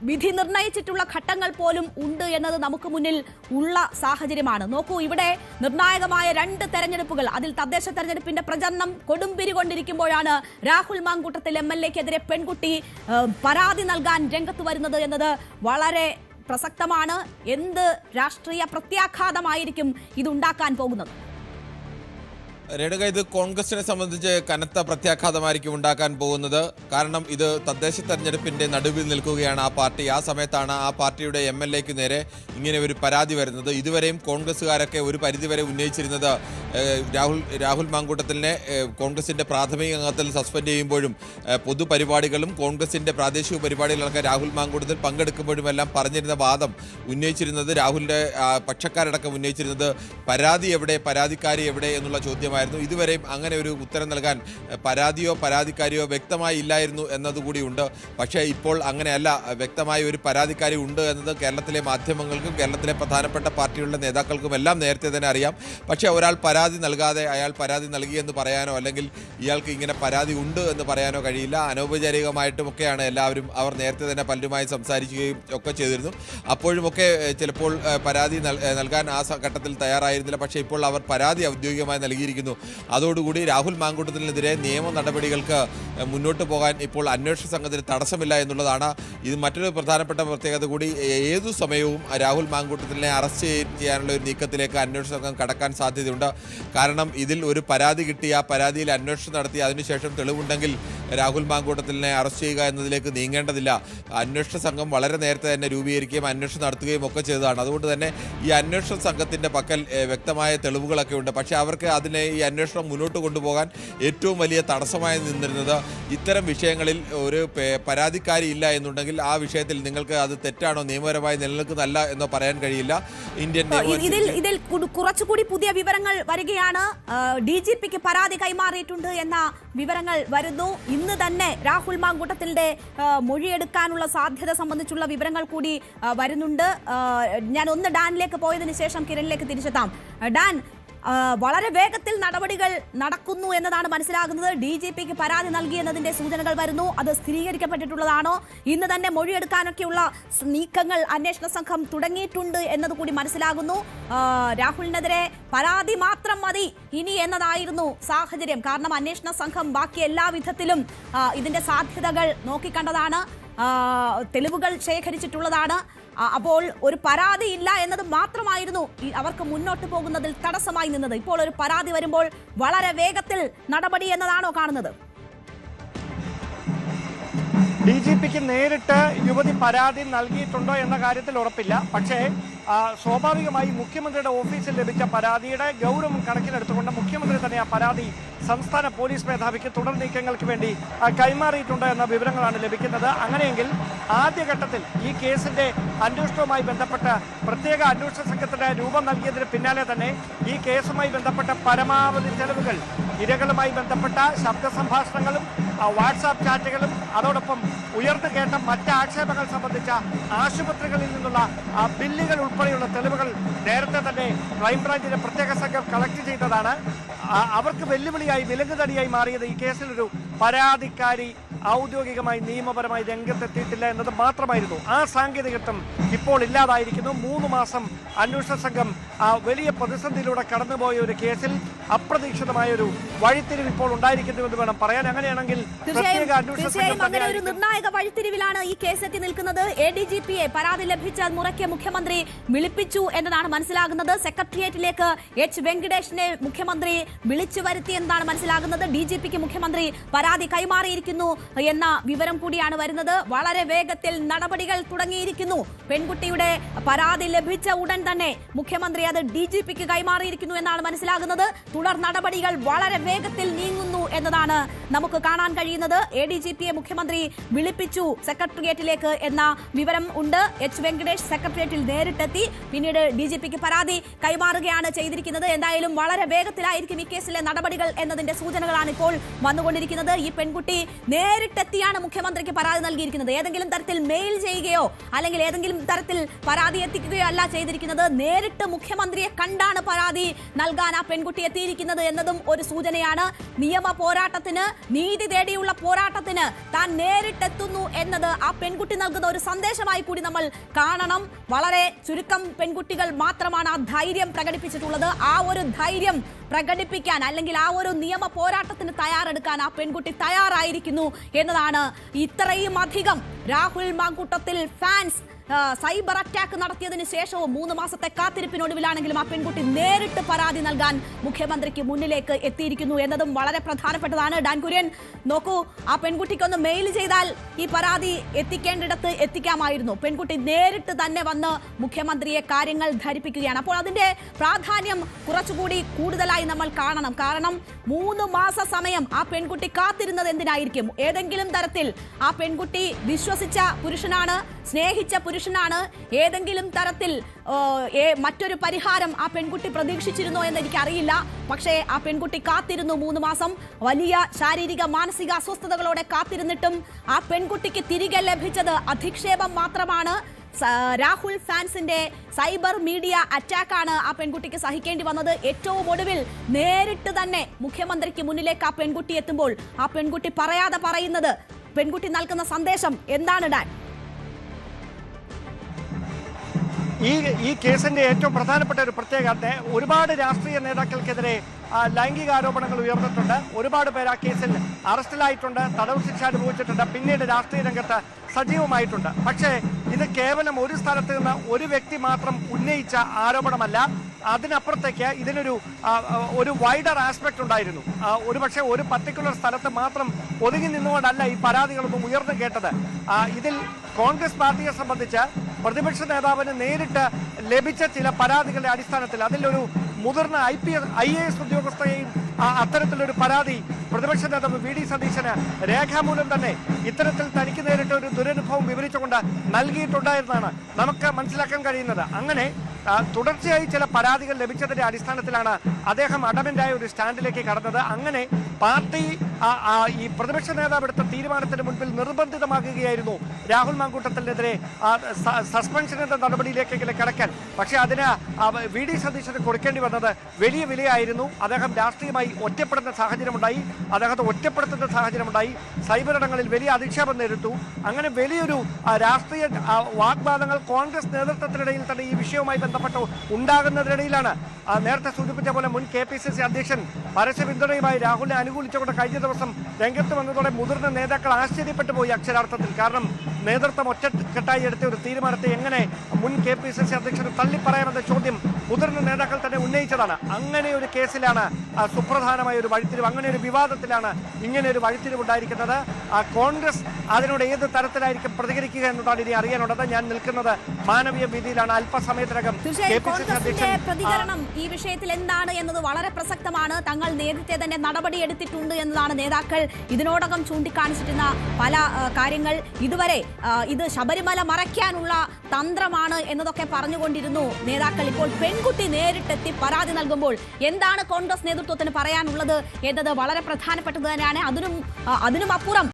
വിധി നിർണയിച്ചിട്ടുള്ള ഘട്ടങ്ങൾ പോലും ഉണ്ട് എന്നത് നമുക്ക് മുന്നിൽ ഉള്ള സാഹചര്യമാണ്. നോക്കൂ, ഇവിടെ നിർണായകമായ 2 തെരഞ്ഞെടുപ്പുകൾ, അതിൽ തദ്ദേശ തെരഞ്ഞെടുപ്പിന്റെ പ്രചരണം കൊടുമ്പിരി കൊണ്ടിരിക്കുമ്പോഴാണ് രാഹുൽ മാങ്കൂട്ടത്തിൽ MLA-ക്കെതിരെ പെൺകുട്ടി പരാതി നൽകാൻ രംഗത്ത് വരുന്നത് എന്നത് വളരെ പ്രസക്തമാണ്. എന്ത് രാഷ്ട്രീയ പ്രത്യാഘാതമായിരിക്കും ഇതുണ്ടാക്കാൻ പോകുന്നത്? രേണുക, ഇത് കോൺഗ്രസിനെ സംബന്ധിച്ച് കനത്ത പ്രത്യാഘാതമായിരിക്കും ഉണ്ടാക്കാൻ പോകുന്നത്. കാരണം ഇത് തദ്ദേശ തെരഞ്ഞെടുപ്പിന്റെ നടുവിൽ നിൽക്കുകയാണ് ആ പാർട്ടി. ആ സമയത്താണ് ആ പാർട്ടിയുടെ MLA-ക്ക് നേരെ ഇങ്ങനെ ഒരു പരാതി വരുന്നത്. ഇതുവരെയും കോൺഗ്രസ്സുകാരൊക്കെ ഒരു പരിധിവരെ ഉന്നയിച്ചിരുന്നത് രാഹുൽ മാങ്കൂട്ടത്തിനെ കോൺഗ്രസിന്റെ പ്രാഥമിക അംഗത്തിൽ സസ്പെൻഡ് ചെയ്യുമ്പോഴും പൊതുപരിപാടികളും കോൺഗ്രസിന്റെ പ്രാദേശിക പരിപാടികളൊക്കെ രാഹുൽ മാങ്കൂട്ടത്തിൽ പങ്കെടുക്കുമ്പോഴുമെല്ലാം പറഞ്ഞിരുന്ന വാദം ഉന്നയിച്ചിരുന്നത്, രാഹുലിന്റെ പക്ഷക്കാരടക്കം ഉന്നയിച്ചിരുന്നത് പരാതി എവിടെ, പരാതിക്കാരി എവിടെ എന്നുള്ള ചോദ്യമായിരുന്നു. ഇതുവരെയും അങ്ങനെ ഒരു ഉത്തരം നൽകാൻ പരാതിയോ പരാതിക്കാരിയോ വ്യക്തമായി ഇല്ലായിരുന്നു എന്നതുകൂടിയുണ്ട്. പക്ഷേ ഇപ്പോൾ അങ്ങനെയല്ല, വ്യക്തമായ ഒരു പരാതിക്കാരി ഉണ്ട് എന്നത് കേരളത്തിലെ മാധ്യമങ്ങൾക്കും കേരളത്തിലെ പ്രധാനപ്പെട്ട പാർട്ടികളുടെ നേതാക്കൾക്കും എല്ലാം നേരത്തെ തന്നെ അറിയാം. പക്ഷേ ഒരാൾ പരാതി നൽകാതെ അയാൾ പരാതി നൽകിയെന്ന് പറയാനോ അല്ലെങ്കിൽ ഇയാൾക്ക് ഇങ്ങനെ പരാതി ഉണ്ട് എന്ന് പറയാനോ കഴിയില്ല. അനൗപചാരികമായിട്ടുമൊക്കെയാണ് എല്ലാവരും അവർ നേരത്തെ തന്നെ പലരുമായി സംസാരിക്കുകയും ഒക്കെ ചെയ്തിരുന്നു. അപ്പോഴുമൊക്കെ ചിലപ്പോൾ പരാതി നൽകാൻ ആ ഘട്ടത്തിൽ തയ്യാറായിരുന്നില്ല. പക്ഷേ ഇപ്പോൾ അവർ പരാതി ഔദ്യോഗികമായി നൽകിയിരിക്കുന്നു. അതോടുകൂടി രാഹുൽ മാങ്കൂട്ടത്തിനെതിരെ നിയമ നടപടികൾക്ക് മുന്നോട്ട് പോകാൻ ഇപ്പോൾ അന്വേഷണ സംഘത്തിന് തടസ്സമില്ല എന്നുള്ളതാണ്. ഇത് മറ്റൊരു പ്രധാനപ്പെട്ട പ്രത്യേകത കൂടി. ഏതു സമയവും രാഹുൽ മാങ്കൂട്ടത്തിനെ അറസ്റ്റ് ചെയ്യാനുള്ള ഒരു നീക്കത്തിലേക്ക് അന്വേഷണ സംഘം കടക്കാൻ സാധ്യതയുണ്ട്. കാരണം ഇതിൽ ഒരു പരാതി കിട്ടി, ആ പരാതിയിൽ അന്വേഷണം നടത്തി അതിനുശേഷം തെളിവുണ്ടെങ്കിൽ രാഹുൽ മാങ്കൂട്ടത്തിനെ അറസ്റ്റ് ചെയ്യുക എന്നതിലേക്ക് നീങ്ങേണ്ടതില്ല. അന്വേഷണ സംഘം വളരെ നേരത്തെ തന്നെ രൂപീകരിക്കുകയും അന്വേഷണം നടത്തുകയും ഒക്കെ ചെയ്തതാണ്. അതുകൊണ്ട് തന്നെ ഈ അന്വേഷണ സംഘത്തിൻ്റെ പക്കൽ വ്യക്തമായ തെളിവുകളൊക്കെ ഉണ്ട്. പക്ഷേ അവർക്ക് അതിനെ ഈ അന്വേഷണം മുന്നോട്ട് കൊണ്ടുപോകാൻ ഏറ്റവും വലിയ തടസ്സമായി നിന്നിരുന്നത് ഇത്തരം വിഷയങ്ങളിൽ ഒരു പരാതിക്കാരി ഇല്ല എന്നുണ്ടെങ്കിൽ ആ വിഷയത്തിൽ നിങ്ങൾക്ക് അത് തെറ്റാണോ, നിയമപരമായി നിലനിൽക്കുന്നതല്ല എന്നോ പറയാൻ കഴിയില്ല. ഇതിൽ കുറച്ചുകൂടി പുതിയ വിവരങ്ങൾ വരികയാണ്. DGP-ക്ക് പരാതി കൈമാറിയിട്ടുണ്ട് എന്ന വിവരങ്ങൾ വരുന്നു. ഇന്ന് തന്നെ രാഹുൽ മാങ്കൂട്ടത്തിന്റെ മൊഴിയെടുക്കാനുള്ള സാധ്യത സംബന്ധിച്ചുള്ള വിവരങ്ങൾ കൂടി വരുന്നുണ്ട്. ഞാൻ ഒന്ന് ഡാനിലേക്ക് പോയതിനു ശേഷം കിരണിലേക്ക് തിരിച്ചെത്താം. ഡാൻ, വളരെ വേഗത്തിൽ നടപടികൾ നടക്കുന്നു എന്നതാണ് മനസ്സിലാകുന്നത്. DGP-ക്ക് പരാതി നൽകിയെന്നതിന്റെ സൂചനകൾ വരുന്നു. അത് സ്ഥിരീകരിക്കപ്പെട്ടിട്ടുള്ളതാണോ? ഇന്ന് തന്നെ മൊഴിയെടുക്കാനൊക്കെയുള്ള നീക്കങ്ങൾ അന്വേഷണ സംഘം തുടങ്ങിയിട്ടുണ്ട് എന്നതുകൂടി മനസ്സിലാകുന്നു. രാഹുലിനെതിരെ പരാതി മാത്രം മതി ഇനി എന്നതായിരുന്നു സാഹചര്യം. കാരണം അന്വേഷണ സംഘം ബാക്കി എല്ലാ വിധത്തിലും ഇതിന്റെ സാധ്യതകൾ നോക്കിക്കണ്ടതാണ്, തെളിവുകൾ ശേഖരിച്ചിട്ടുള്ളതാണ്. അപ്പോൾ ഒരു പരാതി ഇല്ല എന്നത് മാത്രമായിരുന്നു അവർക്ക് മുന്നോട്ട് പോകുന്നതിൽ തടസ്സമായി നിന്നത്. ഇപ്പോൾ ഒരു പരാതി വരുമ്പോൾ വളരെ വേഗത്തിൽ നടപടി എന്നതാണോ കാണുന്നത്? DGP-ക്ക് നേരിട്ട് യുവതി പരാതി നൽകിയിട്ടുണ്ടോ എന്ന കാര്യത്തിൽ ഉറപ്പില്ല. പക്ഷേ സ്വാഭാവികമായി മുഖ്യമന്ത്രിയുടെ ഓഫീസിൽ ലഭിച്ച പരാതിയുടെ ഗൗരവം കണക്കിലെടുത്തുകൊണ്ട് മുഖ്യമന്ത്രി തന്നെ ആ പരാതി സംസ്ഥാന പോലീസ് മേധാവിക്ക് തുടർ നീക്കങ്ങൾക്ക് വേണ്ടി കൈമാറിയിട്ടുണ്ട് എന്ന വിവരങ്ങളാണ് ലഭിക്കുന്നത്. അങ്ങനെയെങ്കിൽ ആദ്യഘട്ടത്തിൽ ഈ കേസിന്റെ അന്വേഷണവുമായി ബന്ധപ്പെട്ട പ്രത്യേക അന്വേഷണ സംഘത്തിന് രൂപം നൽകിയതിന് പിന്നാലെ തന്നെ ഈ കേസുമായി ബന്ധപ്പെട്ട പരമാവധി തെളിവുകൾ, ഇരകളുമായി ബന്ധപ്പെട്ട ശബ്ദ സംഭാഷണങ്ങളും വാട്സാപ്പ് ചാറ്റുകളും അതോടൊപ്പം ഉയർന്നു കേട്ട മറ്റ് ആക്ഷേപങ്ങൾ സംബന്ധിച്ച ആശുപത്രികളിൽ നിന്നുള്ള ബില്ലുകൾ ഉൾപ്പെടെയുള്ള തെളിവുകൾ നേരത്തെ തന്നെ ക്രൈംബ്രാഞ്ചിന്റെ പ്രത്യേക സംഘം കളക്ട് ചെയ്തതാണ്. അവർക്ക് വെല്ലുവിളിയായി വിലങ്ങുതടിയായി മാറിയത് ഈ കേസിലൊരു പരാതിക്കാരി ഔദ്യോഗികമായി നിയമപരമായി രംഗത്തെത്തിയിട്ടില്ല എന്നത് മാത്രമായിരുന്നു. ആ സാങ്കേതികത്വം ഇപ്പോൾ ഇല്ലാതായിരിക്കുന്നു. 3 മാസം അന്വേഷണ സംഘം വലിയ പ്രതിസന്ധിയിലൂടെ കടന്നുപോയ ഒരു കേസിൽ അപ്രതീക്ഷിതമായ ഒരു വഴിത്തിരിവ് ഇപ്പോൾ ഉണ്ടായിരിക്കുന്നുവെന്ന് വേണം പറയാൻ. അങ്ങനെയാണെങ്കിൽ തീർച്ചയായും അങ്ങനെ ഒരു നിർണായക വഴിത്തിരിവിലാണ് ഈ കേസ് എത്തി നിൽക്കുന്നത്. ADGP-യെ പരാതി ലഭിച്ച മുറയ്ക്ക് മുഖ്യമന്ത്രി വിളിപ്പിച്ചു എന്നതാണ് മനസ്സിലാകുന്നത്. സെക്രട്ടേറിയറ്റിലേക്ക് H. വെങ്കിടേഷിനെ മുഖ്യമന്ത്രി വിളിച്ചു വരുത്തി എന്നതാണ് മനസ്സിലാകുന്നത്. DGP-ക്ക് മുഖ്യമന്ത്രി പരാതി കൈമാറിയിരിക്കുന്നു എന്ന വിവരം കൂടിയാണ് വരുന്നത്. വളരെ വേഗത്തിൽ നടപടികൾ തുടങ്ങിയിരിക്കുന്നു. പെൺകുട്ടിയുടെ പരാതി ലഭിച്ച ഉടൻ തന്നെ മുഖ്യമന്ത്രി അത് DGP-ക്ക് കൈമാറിയിരിക്കുന്നു എന്നാണ് മനസ്സിലാകുന്നത്. തുടർ നടപടികൾ വളരെ വേഗത്തിൽ നീങ്ങുന്നു എന്നതാണ് നമുക്ക് കാണാൻ കഴിയുന്നത്. ADGP-യെ മുഖ്യമന്ത്രി വിളിപ്പിച്ചു സെക്രട്ടേറിയറ്റിലേക്ക് എന്ന വിവരം ഉണ്ട്. H. വെങ്കടേഷ് സെക്രട്ടേറിയറ്റിൽ നേരിട്ടെത്തി പിന്നീട് DGP-ക്ക് പരാതി കൈമാറുകയാണ് ചെയ്തിരിക്കുന്നത്. എന്തായാലും വളരെ വേഗത്തിലായിരിക്കും ഈ കേസിലെ നടപടികൾ എന്നതിന്റെ സൂചനകളാണ് ഇപ്പോൾ വന്നുകൊണ്ടിരിക്കുന്നത്. ഈ പെൺകുട്ടി നേരിട്ടെത്തിയാണ് മുഖ്യമന്ത്രിക്ക് പരാതി നൽകിയിരിക്കുന്നത്. ഏതെങ്കിലും തരത്തിൽ മെയിൽ ചെയ്യുകയോ അല്ലെങ്കിൽ ഏതെങ്കിലും തരത്തിൽ പരാതി എത്തിക്കുകയോ അല്ല ചെയ്തിരിക്കുന്നത്. നേരിട്ട് മുഖ്യമന്ത്രിയെ കണ്ടാണ് പരാതി നൽകാൻ ആ പെൺകുട്ടി എത്തിയിരിക്കുന്നത് എന്നതും ഒരു സൂചനയാണ്. നിയമ പോരാട്ടത്തിന്, നീതി തേടിയുള്ള പോരാട്ടത്തിന് താൻ നേരിട്ടെത്തുന്നു എന്നത് ആ പെൺകുട്ടി നൽകുന്ന ഒരു സന്ദേശമായി കൂടി നമ്മൾ കാണണം. വളരെ ചുരുക്കം പെൺകുട്ടികൾ മാത്രമാണ് ആ ധൈര്യം പ്രകടിപ്പിച്ചിട്ടുള്ളത്. ആ ഒരു ധൈര്യം പ്രകടിപ്പിക്കാൻ അല്ലെങ്കിൽ ആ ഒരു നിയമ പോരാട്ടത്തിന് തയ്യാറെടുക്കാൻ ആ പെൺകുട്ടി തയ്യാറായിരിക്കുന്നു എന്നതാണ്. ഇത്രയും അധികം Rahul Mamkootathil fans cyber attack നടത്തിയതിനു ശേഷവും 3 മാസത്തെ കാത്തിരിപ്പിനൊടുവിലാണെങ്കിലും ആ പെൺകുട്ടി നേരിട്ട് പരാതി നൽകാൻ മുഖ്യമന്ത്രിക്ക് മുന്നിലേക്ക് എത്തിയിരിക്കുന്നു എന്നതും വളരെ പ്രധാനപ്പെട്ടതാണ്. ഡാൻ കുര്യൻ, നോക്കൂ, ആ പെൺകുട്ടിക്കൊന്ന് മെയിൽ ചെയ്താൽ ഈ പരാതി എത്തിക്കേണ്ടിടത്ത് എത്തിക്കാമായിരുന്നു. പെൺകുട്ടി നേരിട്ട് തന്നെ വന്ന് മുഖ്യമന്ത്രിയെ കാര്യങ്ങൾ ധരിപ്പിക്കുകയാണ്. അപ്പോൾ അതിന്റെ പ്രാധാന്യം കുറച്ചുകൂടി കൂടുതലായി നമ്മൾ കാണണം. കാരണം 3 മാസ സമയം ആ പെൺകുട്ടി കാത്തിരുന്നത് എന്തിനായിരിക്കും? ഏതെങ്കിലും തരത്തിൽ ആ പെൺകുട്ടി വിശ്വസിച്ച പുരുഷനാണ്, സ്നേഹിച്ച പുരുഷനാണ്. ഏതെങ്കിലും തരത്തിൽ മറ്റൊരു പരിഹാരം ആ പെൺകുട്ടി പ്രതീക്ഷിച്ചിരുന്നോ എന്ന് എനിക്കറിയില്ല. പക്ഷേ ആ പെൺകുട്ടി കാത്തിരുന്നു 3 മാസം. വലിയ ശാരീരിക മാനസിക അസ്വസ്ഥതകളോടെ കാത്തിരുന്നിട്ടും ആ പെൺകുട്ടിക്ക് തിരികെ ലഭിച്ചത് അധിക്ഷേപം മാത്രമാണ്. രാഹുൽ ഫാൻസിന്റെ സൈബർ മീഡിയ അറ്റാക്കാണ് ആ പെൺകുട്ടിക്ക് സഹിക്കേണ്ടി വന്നത്. ഏറ്റവും ഒടുവിൽ നേരിട്ട് തന്നെ മുഖ്യമന്ത്രിക്ക് മുന്നിലേക്ക് ആ പെൺകുട്ടി എത്തുമ്പോൾ ആ പെൺകുട്ടി പറയാതെ പറയുന്നത്, പെൺകുട്ടി നൽകുന്ന സന്ദേശം എന്താണ് ഡാൻ? ഈ കേസിന്റെ ഏറ്റവും പ്രധാനപ്പെട്ട ഒരു പ്രത്യേകത, ഒരുപാട് രാഷ്ട്രീയ നേതാക്കൾക്കെതിരെ ലൈംഗിക ആരോപണങ്ങൾ ഉയർന്നിട്ടുണ്ട്. ഒരുപാട് പേർ ആ കേസിൽ അറസ്റ്റിലായിട്ടുണ്ട്, തടവ് ശിക്ഷ അനുഭവിച്ചിട്ടുണ്ട്, പിന്നീട് രാഷ്ട്രീയ രംഗത്ത് സജീവമായിട്ടുണ്ട്. പക്ഷേ ഇത് കേവലം ഒരു സ്ഥലത്ത് നിന്ന് ഒരു വ്യക്തി മാത്രം ഉന്നയിച്ച ആരോപണമല്ല. അതിനപ്പുറത്തേക്ക് ഇതിനൊരു വൈഡർ ആസ്പെക്ട് ഉണ്ടായിരുന്നു. ഒരുപക്ഷെ ഒരു പർട്ടിക്കുലർ സ്ഥലത്ത് മാത്രം ഒതുങ്ങി നിന്നുകൊണ്ടല്ല ഈ പരാതികളൊന്നും ഉയർന്നു കേട്ടത്. ഇതിൽ കോൺഗ്രസ് പാർട്ടിയെ സംബന്ധിച്ച് പ്രതിപക്ഷ നേതാവിന് നേരിട്ട് ലഭിച്ച ചില പരാതികളുടെ അടിസ്ഥാനത്തിൽ അതിലൊരു മുതിർന്ന IAS ഉദ്യോഗസ്ഥയെയും അത്തരത്തിലൊരു പരാതി പ്രതിപക്ഷ നേതാവ് VD സതീശന് രേഖാമൂലം തന്നെ ഇത്തരത്തിൽ തനിക്ക് നേരിട്ട് ഒരു ദുരനുഭവം വിവരിച്ചുകൊണ്ട് നൽകിയിട്ടുണ്ടായിരുന്നാണ് നമുക്ക് മനസ്സിലാക്കാൻ കഴിയുന്നത്. അങ്ങനെ തുടർച്ചയായി ചില പരാതികൾ ലഭിച്ചതിന്റെ അടിസ്ഥാനത്തിലാണ് അദ്ദേഹം അഡമന്റായ ഒരു സ്റ്റാൻഡിലേക്ക് കടന്നത്. അങ്ങനെ പാർട്ടി ഈ പ്രതിപക്ഷ നേതാവ് എടുത്ത തീരുമാനത്തിന് മുൻപിൽ നിർബന്ധിതമാകുകയായിരുന്നു രാഹുൽ മാങ്കൂട്ടത്തിനെതിരെ സസ്പെൻഷൻ എന്ന നടപടിയിലേക്ക് കടക്കാൻ. പക്ഷേ അതിന് VD സതീശന് കൊടുക്കേണ്ടി വന്നത് വലിയ വിലയായിരുന്നു. അദ്ദേഹം രാഷ്ട്രീയമായി ഒറ്റപ്പെടുന്ന സാഹചര്യമുണ്ടായി, അദ്ദേഹത്തെ ഒറ്റപ്പെടുത്തുന്ന സാഹചര്യമുണ്ടായി, സൈബർ ഇടങ്ങളിൽ വലിയ അധിക്ഷേപം നേരിട്ടു. അങ്ങനെ വലിയൊരു രാഷ്ട്രീയ വാഗ്വാദങ്ങൾ കോൺഗ്രസ് നേതൃത്വത്തിനിടയിൽ തന്നെ ഈ വിഷയവുമായി ബന്ധപ്പെട്ട് ഉണ്ടാകുന്നതിനിടയിലാണ് നേരത്തെ സൂചിപ്പിച്ച പോലെ മുൻ KPCC അധ്യക്ഷൻ പരസ്യ പിന്തുണയുമായി രാഹുലിനെ അനുകൂലിച്ചുകൊണ്ട് കഴിഞ്ഞ ദിവസം രംഗത്ത് വന്നതോടെ മുതിർന്ന നേതാക്കൾ ആശ്ചര്യപ്പെട്ടു പോയി അക്ഷരാർത്ഥത്തിൽ. കാരണം നേതൃത്വം ഒറ്റക്കെട്ടായി എടുത്ത ഒരു തീരുമാനത്തെ എങ്ങനെ മുൻ KPCC അധ്യക്ഷന് തള്ളിപ്പറയാമെന്ന ചോദ്യം മുതിർന്ന നേതാക്കൾ തന്നെ ഉന്നയിച്ചതാണ്. അങ്ങനെ ഒരു കേസിലാണ് സുപ്രധാനമായ ഒരു വഴിത്തിരിവ്, അങ്ങനെ ഒരു വിവാദത്തിലാണ് ഇങ്ങനെ ഒരു വഴിത്തിരിവ് ഉണ്ടായിരിക്കുന്നത്. കോൺഗ്രസ് അതിനോട് ഏത് തരത്തിലായിരിക്കും പ്രതികരിക്കുക എന്നതാണ് ഇനി അറിയാനുള്ളത്. ഞാൻ നിൽക്കുന്നത് മാനവീയ വീതിയിലാണ്. അല്പസമയത്തിനകം കോൺഗ്രസിന്റെ പ്രതികരണം ഈ വിഷയത്തിൽ എന്താണ് എന്നത് വളരെ പ്രസക്തമാണ്. തങ്ങൾ നേരത്തെ തന്നെ നടപടിയെടുത്തിട്ടുണ്ട് എന്നതാണ് നേതാക്കൾ ഇതിനോടകം ചൂണ്ടിക്കാണിച്ചിരുന്ന പല കാര്യങ്ങൾ. ഇതുവരെ ഇത് ശബരിമല മറയ്ക്കാനുള്ള തന്ത്രമാണ് എന്നതൊക്കെ പറഞ്ഞുകൊണ്ടിരുന്നു നേതാക്കൾ. ഇപ്പോൾ പെൺകുട്ടി നേരിട്ടെത്തി പരാതി നൽകുമ്പോൾ എന്താണ് കോൺഗ്രസ് നേതൃത്വത്തിന് പറയാനുള്ളത് എന്നത് വളരെ പ്രധാനപ്പെട്ടത് തന്നെയാണ്. അതിനും അപ്പുറം